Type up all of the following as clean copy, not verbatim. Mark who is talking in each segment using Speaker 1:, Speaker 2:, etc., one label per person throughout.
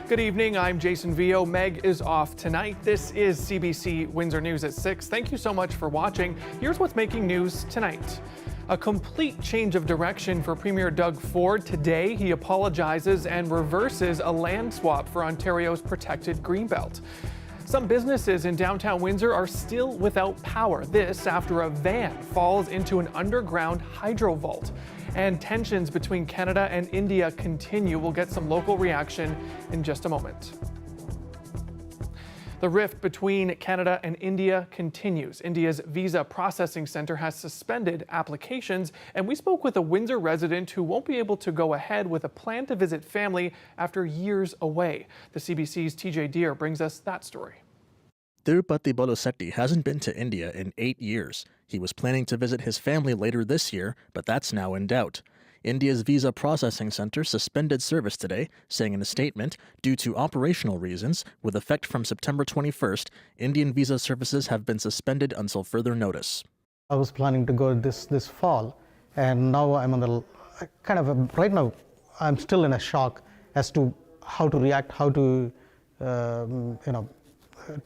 Speaker 1: Good evening, I'm Jason Vio. Meg is off tonight. This is CBC Windsor News at 6. Thank you so much for watching. Here's what's making news tonight. A complete change of direction for Premier Doug Ford today. He apologizes and reverses a land swap for Ontario's protected Greenbelt. Some businesses in downtown Windsor are still without power. This after a van falls into an underground hydro vault. And tensions between Canada and India continue. We'll get some local reaction in just a moment. The rift between Canada and India continues. India's visa processing center has suspended applications, and we spoke with a Windsor resident who won't be able to go ahead with a plan to visit family after years away. The CBC's TJ Deer brings us that story.
Speaker 2: Tirupati Bolasetti hasn't been to India in 8 years. He was planning to visit his family later this year, but that's now in doubt. India's visa processing center suspended service today, saying in a statement, due to operational reasons, with effect from September 21st, Indian visa services have been suspended until further notice.
Speaker 3: I was planning to go this fall, and now I'm on the right now I'm still in a shock as to how to react, how to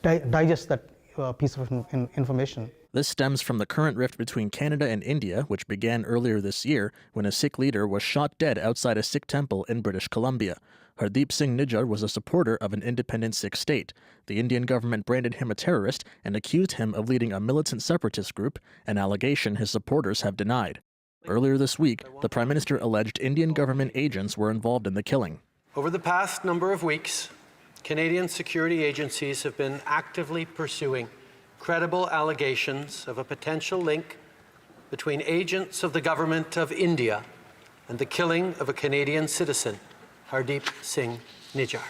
Speaker 3: digest that piece of information.
Speaker 2: This stems from the current rift between Canada and India, which began earlier this year when a Sikh leader was shot dead outside a Sikh temple in British Columbia. Hardeep Singh Nijjar was a supporter of an independent Sikh state. The Indian government branded him a terrorist and accused him of leading a militant separatist group, an allegation his supporters have denied. Earlier this week, the Prime Minister alleged Indian government agents were involved in the killing.
Speaker 4: Over the past number of weeks, Canadian security agencies have been actively pursuing credible allegations of a potential link between agents of the government of India and the killing of a Canadian citizen, Hardeep Singh Nijjar.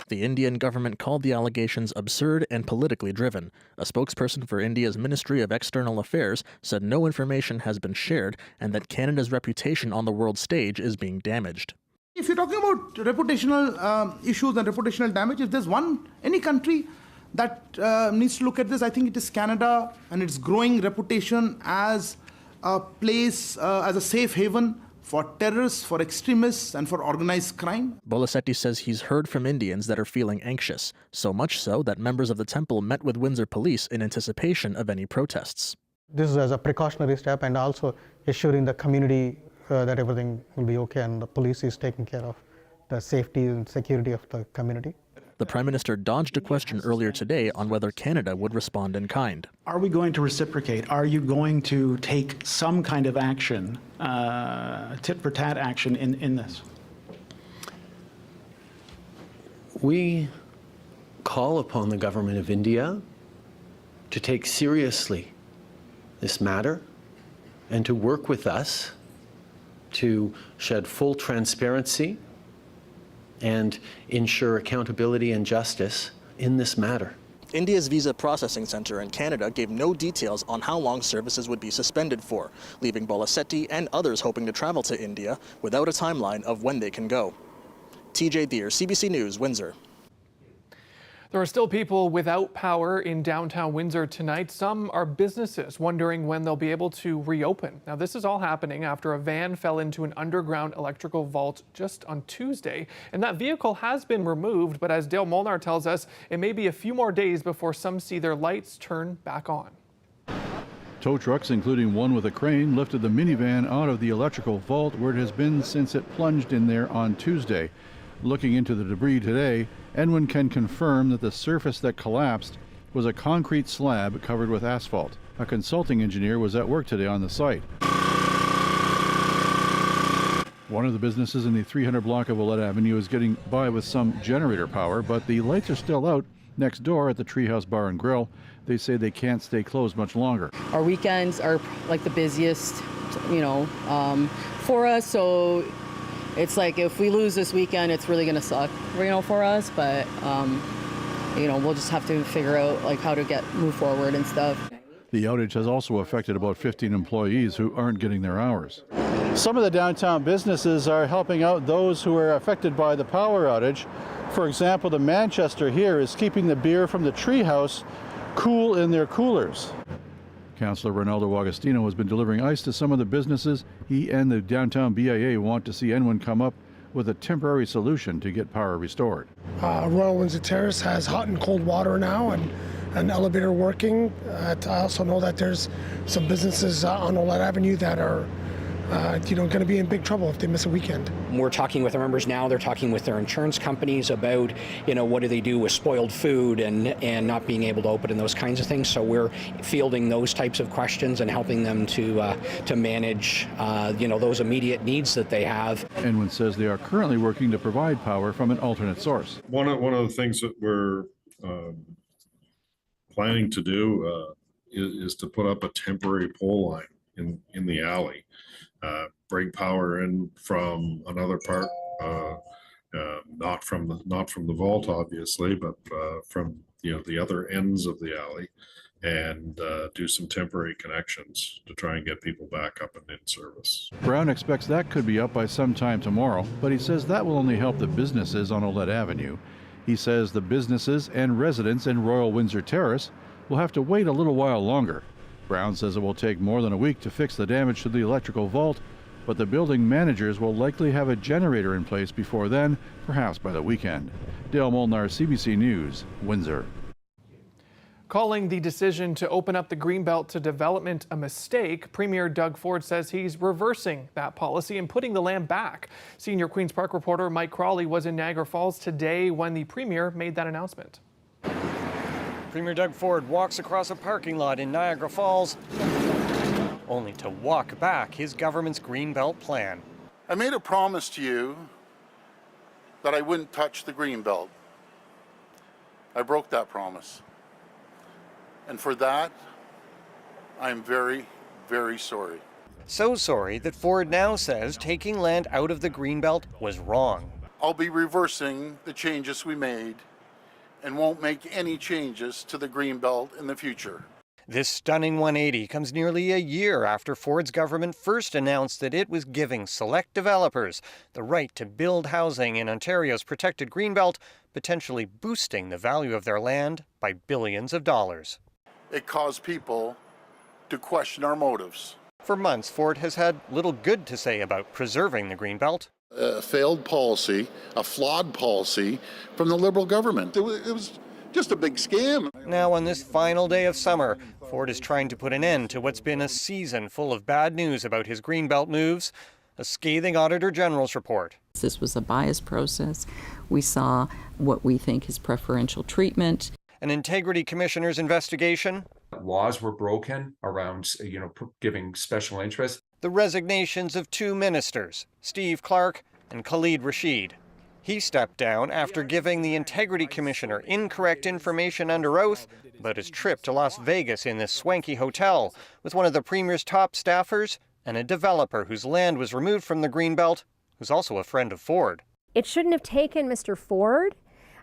Speaker 2: The Indian government called the allegations absurd and politically driven. A spokesperson for India's Ministry of External Affairs said no information has been shared and that Canada's reputation on the world stage is being damaged.
Speaker 5: If you're talking about reputational issues and reputational damage, if there's any country that needs to look at this, I think it is Canada and its growing reputation as a place, as a safe haven for terrorists, for extremists, and for organized crime.
Speaker 2: Bolasetti says he's heard from Indians that are feeling anxious, so much so that members of the temple met with Windsor police in anticipation of any protests.
Speaker 3: This is as a precautionary step and also assuring the community that everything will be okay and the police is taking care of the safety and security of the community.
Speaker 2: The Prime Minister dodged a question earlier today on whether Canada would respond in kind.
Speaker 6: Are we going to reciprocate? Are you going to take some kind of action, tit-for-tat action in this?
Speaker 4: We call upon the government of India to take seriously this matter and to work with us to shed full transparency and ensure accountability and justice in this matter.
Speaker 2: India's visa processing center in Canada gave no details on how long services would be suspended for, leaving Bolasetti and others hoping to travel to India without a timeline of when they can go. TJ Deer, CBC News, Windsor.
Speaker 1: There are still people without power in downtown Windsor tonight. Some are businesses wondering when they'll be able to reopen. Now, this is all happening after a van fell into an underground electrical vault just on Tuesday. And that vehicle has been removed, but as Dale Molnar tells us, it may be a few more days before some see their lights turn back on.
Speaker 7: Tow trucks, including one with a crane, lifted the minivan out of the electrical vault where it has been since it plunged in there on Tuesday. Looking into the debris today, Enwin can confirm that the surface that collapsed was a concrete slab covered with asphalt. A consulting engineer was at work today on the site. One of the businesses in the 300 block of Willette Avenue is getting by with some generator power, but the lights are still out next door at the Treehouse Bar and Grill. They say they can't stay closed much longer.
Speaker 8: Our weekends are like the busiest, for us, so it's like if we lose this weekend, it's really going to suck, for us. But, we'll just have to figure out like how to move forward and stuff.
Speaker 7: The outage has also affected about 15 employees who aren't getting their hours.
Speaker 9: Some of the downtown businesses are helping out those who are affected by the power outage. For example, the Manchester here is keeping the beer from the Treehouse cool in their coolers.
Speaker 7: Councillor Ronaldo Agostino has been delivering ice to some of the businesses. He and the downtown BIA want to see Enwin come up with a temporary solution to get power restored.
Speaker 10: Royal Windsor Terrace has hot and cold water now and an elevator working. I also know that there's some businesses on Olet Avenue that are going to be in big trouble if they miss a weekend.
Speaker 11: We're talking with our members now. They're talking with their insurance companies about, what do they do with spoiled food and not being able to open and those kinds of things. So we're fielding those types of questions and helping them to manage, those immediate needs that they have.
Speaker 7: Enwin says they are currently working to provide power from an alternate source.
Speaker 12: One of the things that we're planning to do is to put up a temporary pole line in the alley. Bring power in from another part, not from the vault, obviously, but from the other ends of the alley, and do some temporary connections to try and get people back up and in service.
Speaker 7: Brown expects that could be up by sometime tomorrow, but he says that will only help the businesses on Olet Avenue. He says the businesses and residents in Royal Windsor Terrace will have to wait a little while longer. Brown says it will take more than a week to fix the damage to the electrical vault, but the building managers will likely have a generator in place before then, perhaps by the weekend. Dale Molnar, CBC News, Windsor.
Speaker 1: Calling the decision to open up the Greenbelt to development a mistake, Premier Doug Ford says he's reversing that policy and putting the land back. Senior Queen's Park reporter Mike Crawley was in Niagara Falls today when the Premier made that announcement.
Speaker 13: Premier Doug Ford walks across a parking lot in Niagara Falls, only to walk back his government's Greenbelt plan.
Speaker 14: I made a promise to you that I wouldn't touch the Greenbelt. I broke that promise. And for that, I'm very, very sorry.
Speaker 13: So sorry that Ford now says taking land out of the Greenbelt was wrong.
Speaker 14: I'll be reversing the changes we made and won't make any changes to the Greenbelt in the future.
Speaker 13: This stunning 180 comes nearly a year after Ford's government first announced that it was giving select developers the right to build housing in Ontario's protected Greenbelt, potentially boosting the value of their land by billions of dollars.
Speaker 14: It caused people to question our motives.
Speaker 13: For months, Ford has had little good to say about preserving the Greenbelt.
Speaker 14: A failed policy, a flawed policy from the Liberal government. It was just a big scam.
Speaker 13: Now, on this final day of summer, Ford is trying to put an end to what's been a season full of bad news about his Greenbelt moves, a scathing Auditor General's report.
Speaker 15: This was a biased process. We saw what we think is preferential treatment.
Speaker 13: An Integrity Commissioner's investigation.
Speaker 16: Laws were broken around, giving special interest.
Speaker 13: The resignations of two ministers, Steve Clark and Khalid Rashid. He stepped down after giving the Integrity Commissioner incorrect information under oath about his trip to Las Vegas in this swanky hotel with one of the Premier's top staffers and a developer whose land was removed from the Greenbelt, who's also a friend of Ford.
Speaker 17: It shouldn't have taken Mr. Ford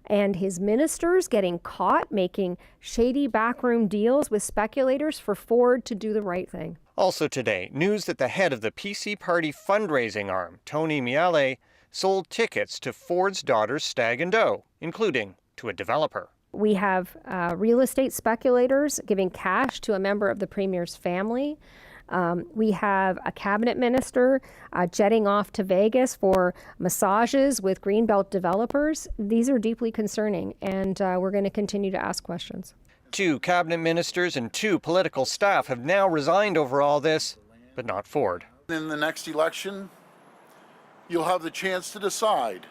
Speaker 17: and his ministers getting caught making shady backroom deals with speculators for Ford to do the right thing.
Speaker 13: Also today, news that the head of the PC Party fundraising arm, Tony Miale, sold tickets to Ford's daughter's Stag and Doe, including to a developer.
Speaker 17: We have real estate speculators giving cash to a member of the Premier's family. We have a cabinet minister jetting off to Vegas for massages with Greenbelt developers. These are deeply concerning, and we're going to continue to ask questions.
Speaker 13: 2 cabinet ministers and 2 political staff have now resigned over all this, but not Ford.
Speaker 14: In the next election, you'll have the chance to decide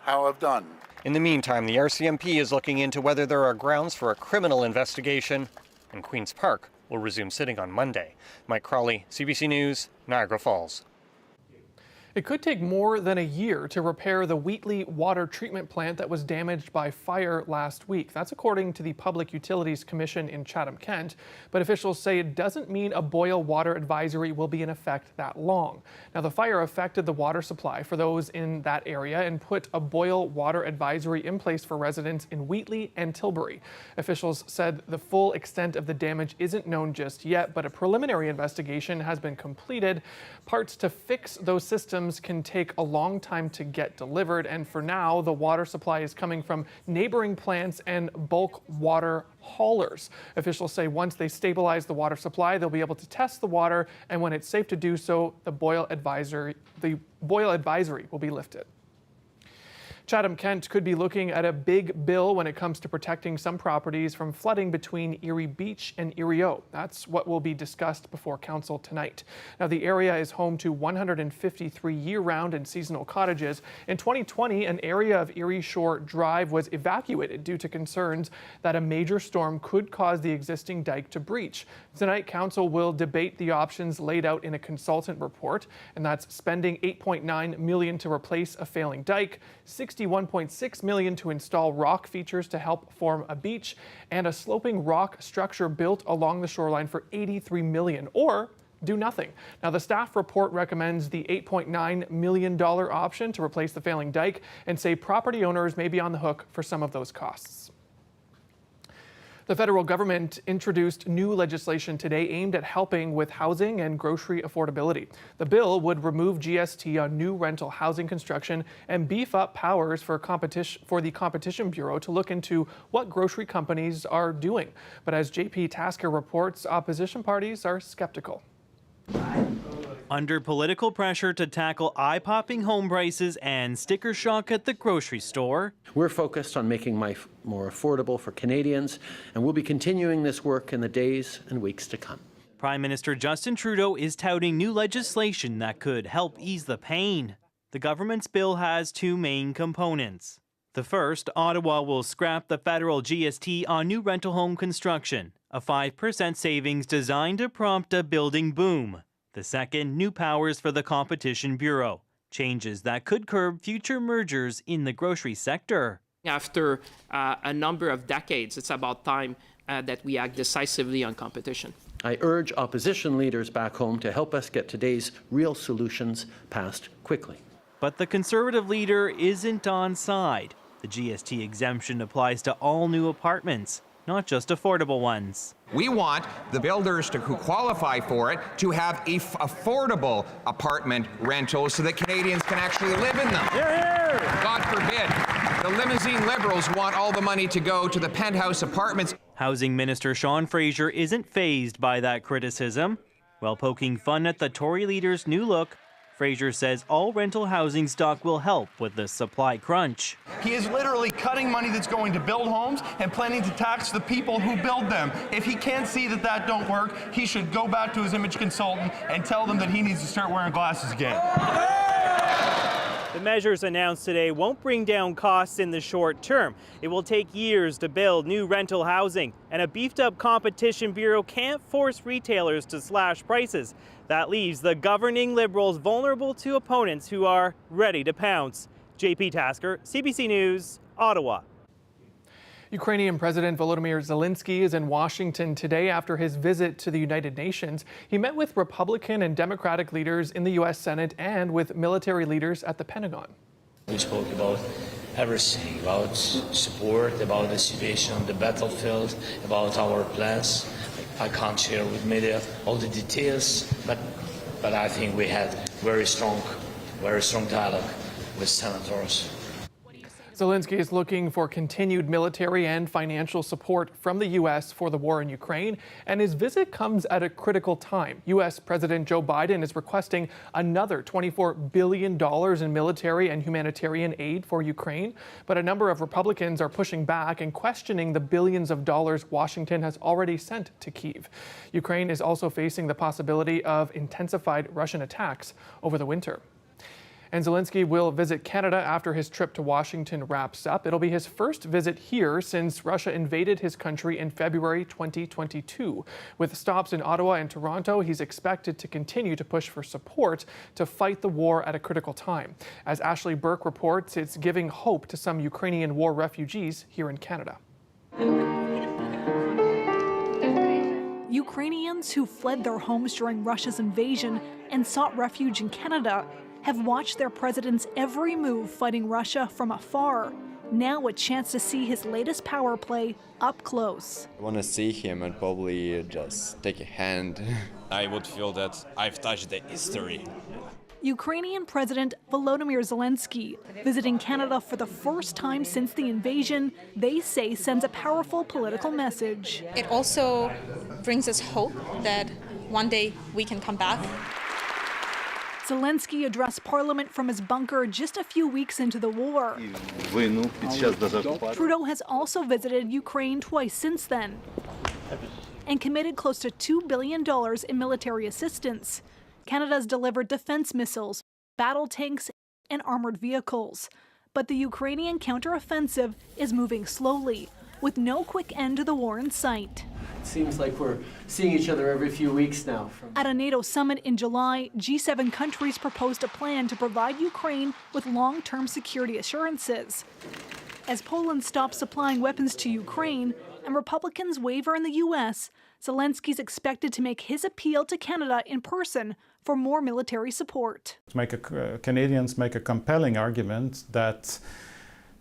Speaker 14: how I've done.
Speaker 13: In the meantime, the RCMP is looking into whether there are grounds for a criminal investigation, and Queen's Park will resume sitting on Monday. Mike Crawley, CBC News, Niagara Falls.
Speaker 1: It could take more than a year to repair the Wheatley water treatment plant that was damaged by fire last week. That's according to the Public Utilities Commission in Chatham-Kent, but officials say it doesn't mean a boil water advisory will be in effect that long. Now, the fire affected the water supply for those in that area and put a boil water advisory in place for residents in Wheatley and Tilbury. Officials said the full extent of the damage isn't known just yet, but a preliminary investigation has been completed. Parts to fix those systems can take a long time to get delivered, and for now, the water supply is coming from neighboring plants and bulk water haulers. Officials say once they stabilize the water supply, they'll be able to test the water, and when it's safe to do so, the boil advisory will be lifted. Chatham-Kent could be looking at a big bill when it comes to protecting some properties from flooding between Erie Beach and Erie O. That's what will be discussed before council tonight. Now, the area is home to 153 year-round and seasonal cottages. In 2020, an area of Erie Shore Drive was evacuated due to concerns that a major storm could cause the existing dike to breach. Tonight, council will debate the options laid out in a consultant report, and that's spending $8.9 million to replace a failing dike, $61.6 million to install rock features to help form a beach, and a sloping rock structure built along the shoreline for $83 million, or do nothing. Now, the staff report recommends the $8.9 million option to replace the failing dike and say property owners may be on the hook for some of those costs. The federal government introduced new legislation today aimed at helping with housing and grocery affordability. The bill would remove GST on new rental housing construction and beef up powers for the Competition Bureau to look into what grocery companies are doing. But as JP Tasker reports, opposition parties are skeptical.
Speaker 18: Under political pressure to tackle eye-popping home prices and sticker shock at the grocery store,
Speaker 4: we're focused on making life more affordable for Canadians, and we'll be continuing this work in the days and weeks to come.
Speaker 18: Prime Minister Justin Trudeau is touting new legislation that could help ease the pain. The government's bill has two main components. The first, Ottawa will scrap the federal GST on new rental home construction, a 5% savings designed to prompt a building boom. The second, new powers for the Competition Bureau, changes that could curb future mergers in the grocery sector.
Speaker 19: After a number of decades, it's about time that we act decisively on competition.
Speaker 4: I urge opposition leaders back home to help us get today's real solutions passed quickly.
Speaker 18: But the Conservative leader isn't on side. The GST exemption applies to all new apartments, not just affordable ones.
Speaker 20: We want the builders who qualify for it to have affordable apartment rentals so that Canadians can actually live in them. God forbid, the limousine Liberals want all the money to go to the penthouse apartments.
Speaker 18: Housing Minister Sean Fraser isn't fazed by that criticism. While poking fun at the Tory leader's new look, Fraser says all rental housing stock will help with the supply crunch.
Speaker 21: He is literally cutting money that's going to build homes and planning to tax the people who build them. If he can't see that that don't work, he should go back to his image consultant and tell them that he needs to start wearing glasses again.
Speaker 18: The measures announced today won't bring down costs in the short term. It will take years to build new rental housing, and a beefed-up Competition Bureau can't force retailers to slash prices. That leaves the governing Liberals vulnerable to opponents who are ready to pounce. JP Tasker, CBC News, Ottawa.
Speaker 1: Ukrainian President Volodymyr Zelenskyy is in Washington today after his visit to the United Nations. He met with Republican and Democratic leaders in the U.S. Senate and with military leaders at the Pentagon.
Speaker 22: We spoke about everything, about support, about the situation on the battlefield, about our plans. I can't share with media all the details, but I think we had very strong dialogue with senators.
Speaker 1: Zelenskyy is looking for continued military and financial support from the U.S. for the war in Ukraine, and his visit comes at a critical time. U.S. President Joe Biden is requesting another $24 billion in military and humanitarian aid for Ukraine, but a number of Republicans are pushing back and questioning the billions of dollars Washington has already sent to Kyiv. Ukraine is also facing the possibility of intensified Russian attacks over the winter. And Zelenskyy will visit Canada after his trip to Washington wraps up. It'll be his first visit here since Russia invaded his country in February 2022. With stops in Ottawa and Toronto, he's expected to continue to push for support to fight the war at a critical time. As Ashley Burke reports, it's giving hope to some Ukrainian war refugees here in Canada.
Speaker 23: Ukrainians who fled their homes during Russia's invasion and sought refuge in Canada have watched their president's every move fighting Russia from afar. Now a chance to see his latest power play up close.
Speaker 24: I want to see him and probably just take a hand. I would feel that I've touched the history.
Speaker 23: Ukrainian President Volodymyr Zelenskyy visiting Canada for the first time since the invasion, they say sends a powerful political message.
Speaker 25: It also brings us hope that one day we can come back.
Speaker 23: Zelenskyy addressed parliament from his bunker just a few weeks into the war. Trudeau has also visited Ukraine twice since then and committed close to $2 billion in military assistance. Canada's delivered defense missiles, battle tanks, and armored vehicles. But the Ukrainian counteroffensive is moving slowly, with no quick end to the war in sight.
Speaker 4: It seems like we're seeing each other every few weeks now.
Speaker 23: At a NATO summit in July, G7 countries proposed a plan to provide Ukraine with long-term security assurances. As Poland stops supplying weapons to Ukraine and Republicans waver in the U.S., Zelensky's expected to make his appeal to Canada in person for more military support.
Speaker 2: Canadians make a compelling argument that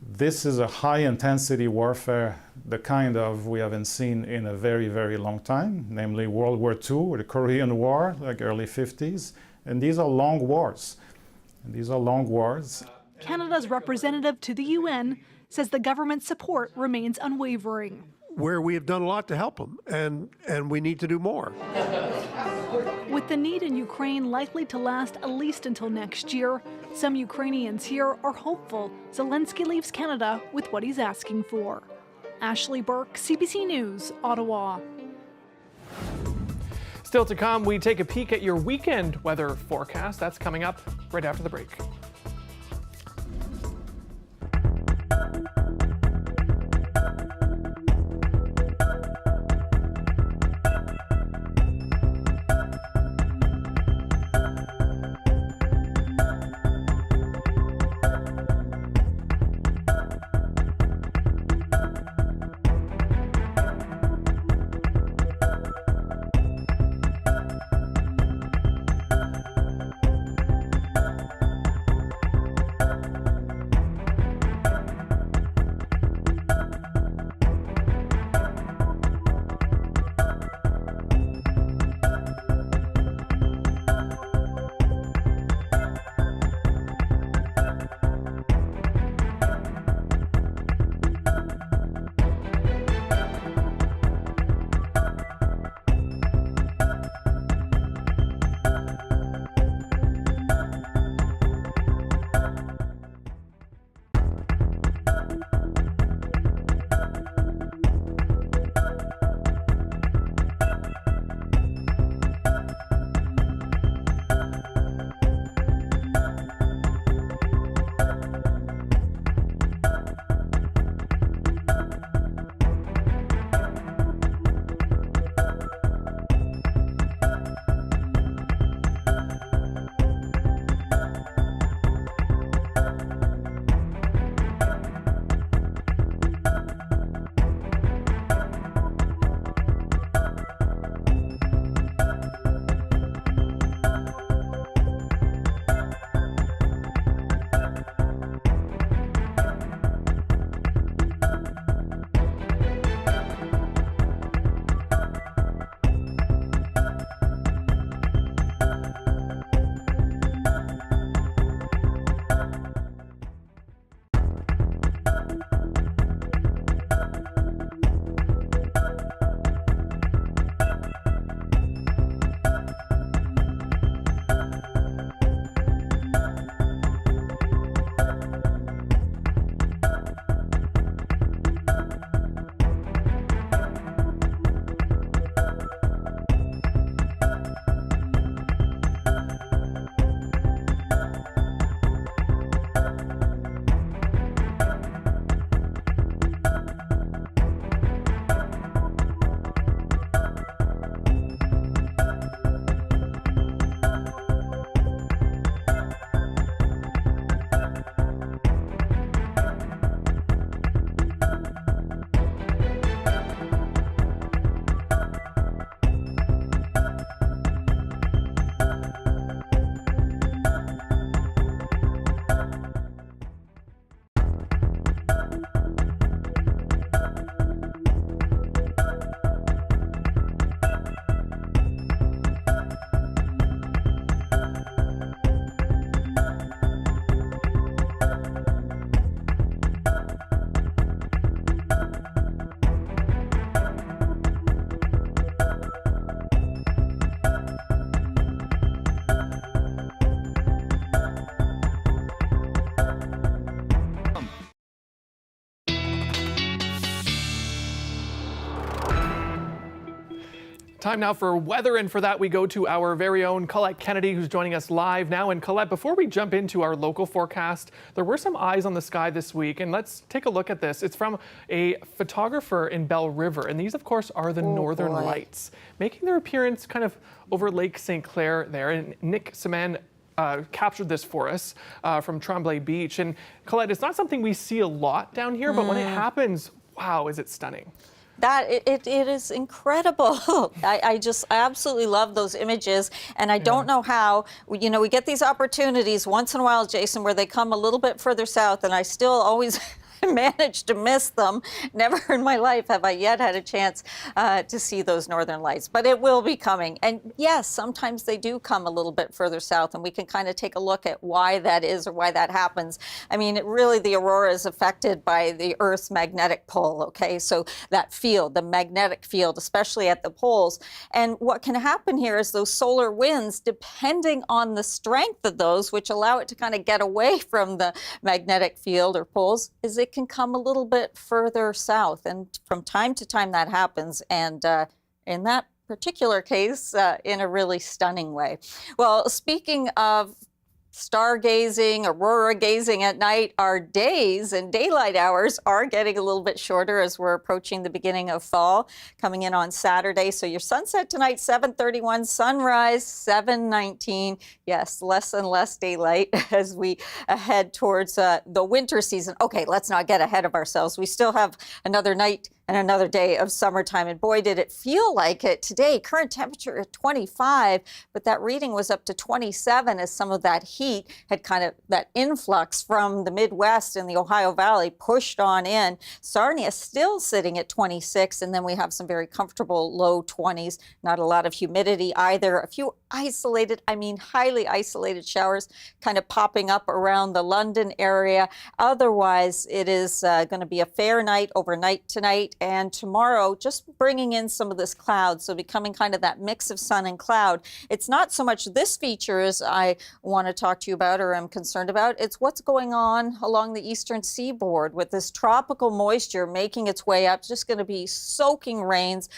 Speaker 2: this is a high-intensity warfare, the kind of we haven't seen in a very, very long time, namely World War II or the Korean War, like early 50s. And these are long wars.
Speaker 23: Canada's representative to the UN says the government's support remains unwavering.
Speaker 3: Where we have done a lot to help them, and we need to do more.
Speaker 23: With the need in Ukraine likely to last at least until next year, some Ukrainians here are hopeful Zelenskyy leaves Canada with what he's asking for. Ashley Burke, CBC News, Ottawa.
Speaker 1: Still to come, we take a peek at your weekend weather forecast. That's coming up right after the break. Time now for weather, and for that we go to our very own Colette Kennedy, who's joining us live now. And Colette, before we jump into our local forecast, there were some eyes on the sky this week, and let's take a look at this. It's from a photographer in Belle River, and these, of course, are the Northern Lights, making their appearance kind of over Lake St. Clair there. And Nick Seman captured this for us from Tremblay Beach. And Colette, it's not something we see a lot down here, but when it happens, wow, is it stunning.
Speaker 5: It is incredible. I just absolutely love those images, and I don't know how, we get these opportunities once in a while, Jason, where they come a little bit further south, and I still always manage to miss them. Never in my life have I yet had a chance to see those Northern Lights, but it will be coming. And yes, sometimes they do come a little bit further south, and we can kind of take a look at why that is or why that happens. I mean, the aurora is affected by the Earth's magnetic pole, okay? So that field, the magnetic field, especially at the poles. And what can happen here is those solar winds, depending on the strength of those, which allow it to kind of get away from the magnetic field or poles, is it can come a little bit further south, and from time to time that happens, and in that particular case, in a really stunning way. Well, speaking of stargazing, aurora gazing at night, our days and daylight hours are getting a little bit shorter as we're approaching the beginning of fall, coming in on Saturday. So your sunset tonight, 7:31, sunrise, 7:19. Yes, less and less daylight as we head towards the winter season. Okay, let's not get ahead of ourselves. We still have another night and another day of summertime. And boy, did it feel like it today. Current temperature at 25, but that reading was up to 27 as some of that heat had kind of, that influx from the Midwest and the Ohio Valley pushed on in. Sarnia still sitting at 26, and then we have some very comfortable low 20s. Not a lot of humidity either. A few isolated, highly isolated showers kind of popping up around the London area. Otherwise, it is going to be a fair night overnight tonight. And tomorrow, just bringing in some of this cloud, so becoming kind of that mix of sun and cloud. It's not so much this feature as I want to talk to you about or am concerned about. It's what's going on along the eastern seaboard with this tropical moisture making its way up. Just going to be soaking rains,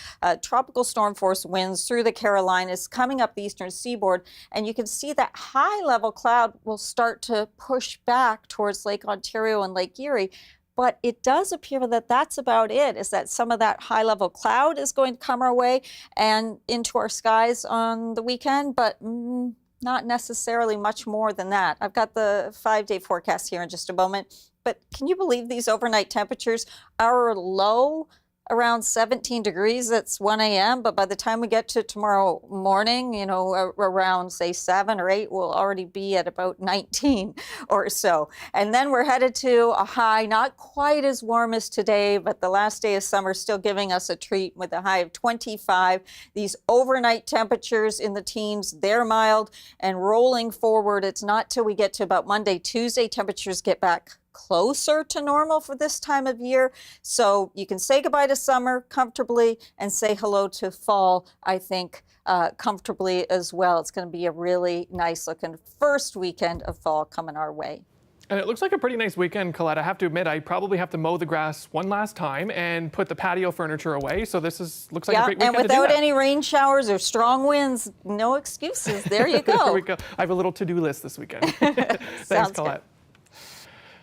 Speaker 5: tropical storm force winds through the Carolinas coming up the eastern seaboard. And you can see that high level cloud will start to push back towards Lake Ontario and Lake Erie. But it does appear that that's about it, is that some of that high-level cloud is going to come our way and into our skies on the weekend, but not necessarily much more than that. I've got the 5-day forecast here in just a moment, but can you believe these overnight temperatures? Our low around 17 degrees, that's 1 a.m., but by the time we get to tomorrow morning, around, say, 7 or 8, we'll already be at about 19 or so. And then we're headed to a high, not quite as warm as today, but the last day of summer still giving us a treat with a high of 25. These overnight temperatures in the teens, they're mild, and rolling forward, it's not till we get to about Monday, Tuesday, temperatures get back closer to normal for this time of year. So you can say goodbye to summer comfortably and say hello to fall, I think, comfortably as well. It's going to be a really nice looking first weekend of fall coming our way.
Speaker 1: And it looks like a pretty nice weekend, Colette. I have to admit, I probably have to mow the grass one last time and put the patio furniture away. So this looks like a great weekend
Speaker 5: and without
Speaker 1: to do that.
Speaker 5: any rain showers or strong winds, no excuses. There you go.
Speaker 1: There we go. I have a little to-do list this weekend. Thanks, Colette.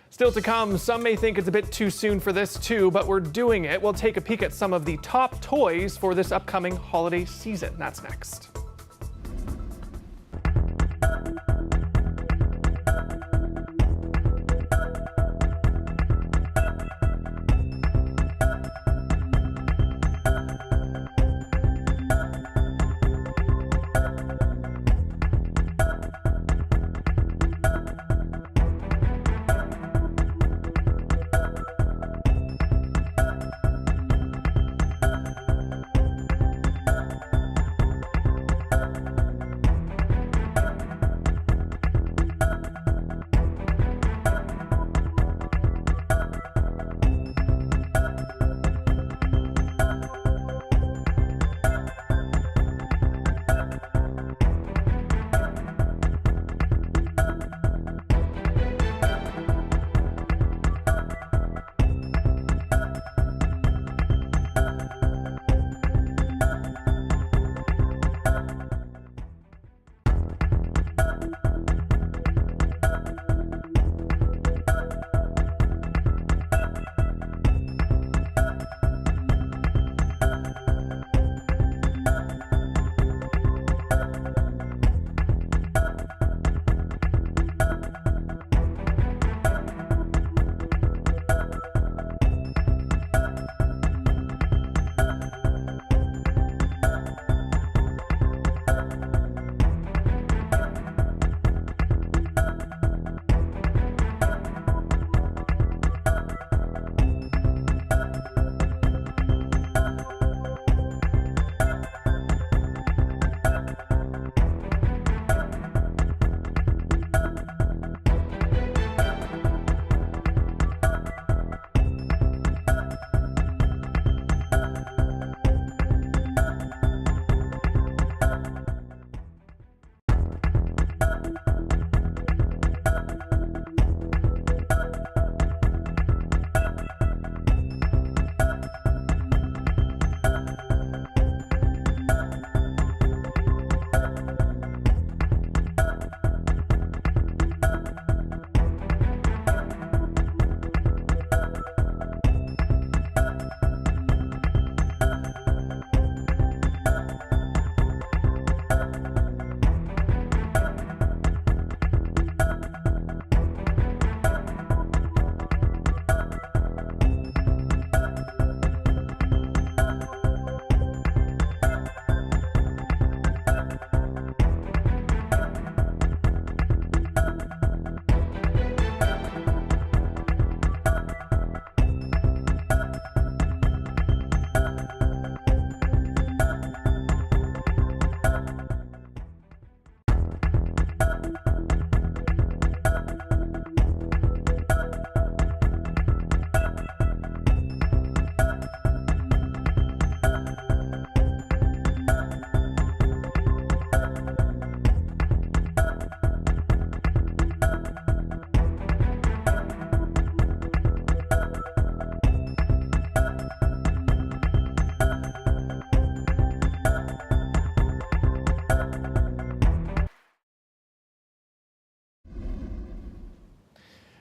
Speaker 1: Still to come, some may think it's a bit too soon for this too, but we're doing it. We'll take a peek at some of the top toys for this upcoming holiday season. That's next.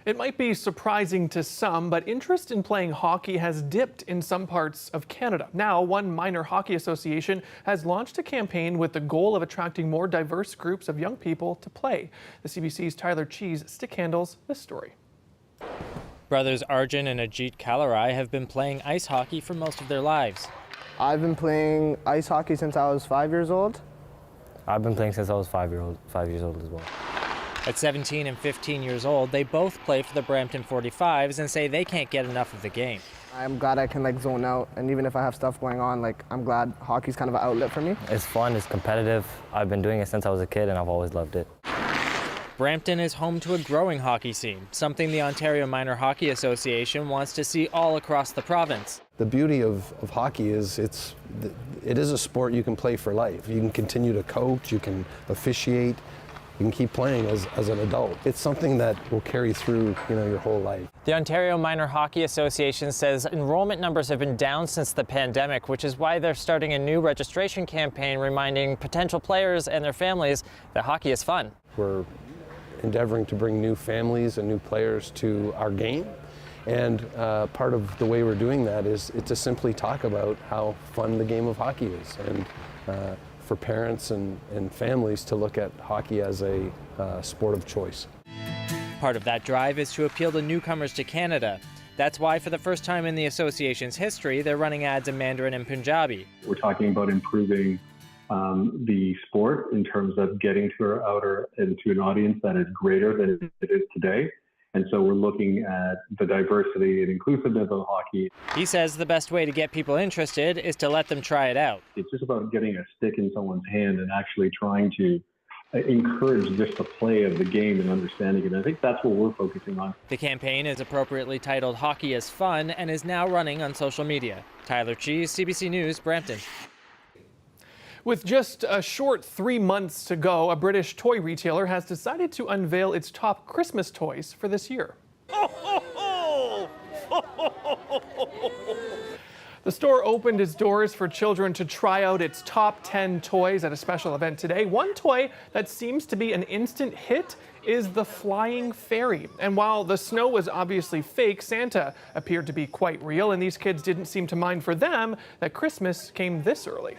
Speaker 1: It might be surprising to some, but interest in playing hockey has dipped in some parts of Canada. Now, one minor hockey association has launched a campaign with the goal of attracting more diverse groups of young people to play. The CBC's Tyler Cheese stick handles this story.
Speaker 6: Brothers Arjun and Ajit Kalarai have been playing ice hockey for most of their lives.
Speaker 8: I've been playing ice hockey since I was 5 years old.
Speaker 9: I've been playing since I was 5 years old as well.
Speaker 6: At 17 and 15 years old, they both play for the Brampton 45s and say they can't get enough of the game.
Speaker 8: I'm glad I can zone out, and even if I have stuff going on, I'm glad hockey's kind of an outlet for me.
Speaker 9: It's fun, it's competitive. I've been doing it since I was a kid and I've always loved it.
Speaker 6: Brampton is home to a growing hockey scene, something the Ontario Minor Hockey Association wants to see all across the province.
Speaker 10: The beauty of hockey is it is a sport you can play for life. You can continue to coach, you can officiate, you can keep playing as an adult. It's something that will carry through, your whole life.
Speaker 6: The Ontario Minor Hockey Association says enrollment numbers have been down since the pandemic, which is why they're starting a new registration campaign reminding potential players and their families that hockey is fun.
Speaker 10: We're endeavoring to bring new families and new players to our game. And part of the way we're doing that is to simply talk about how fun the game of hockey is, and for parents and families to look at hockey as a sport of choice.
Speaker 6: Part of that drive is to appeal to newcomers to Canada. That's why, for the first time in the association's history, they're running ads in Mandarin and Punjabi.
Speaker 25: We're talking about improving the sport in terms of getting to an audience that is greater than it is today. And so we're looking at the diversity and inclusiveness of hockey.
Speaker 6: He says the best way to get people interested is to let them try it out.
Speaker 25: It's just about getting a stick in someone's hand and actually trying to encourage just the play of the game and understanding it. And I think that's what we're focusing on.
Speaker 6: The campaign is appropriately titled Hockey is Fun and is now running on social media. Tyler Cheese, CBC News, Brampton.
Speaker 1: With just a short 3 months to go, a British toy retailer has decided to unveil its top Christmas toys for this year. The store opened its doors for children to try out its top 10 toys at a special event today. One toy that seems to be an instant hit is the flying fairy. And while the snow was obviously fake, Santa appeared to be quite real, and these kids didn't seem to mind for them that Christmas came this early.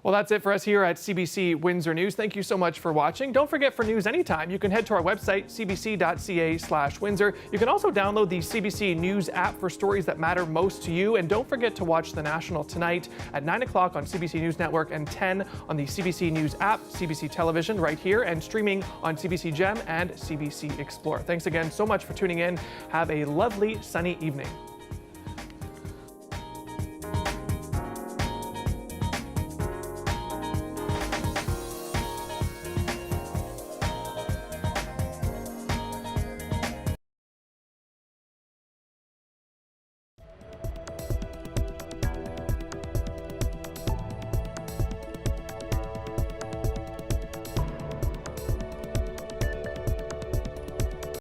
Speaker 1: Well, that's it for us here at CBC Windsor News. Thank you so much for watching. Don't forget, for news anytime, you can head to our website, cbc.ca/Windsor. You can also download the CBC News app for stories that matter most to you. And don't forget to watch The National tonight at 9 o'clock on CBC News Network and 10 on the CBC News app, CBC Television right here, and streaming on CBC Gem and CBC Explore. Thanks again so much for tuning in. Have a lovely sunny evening.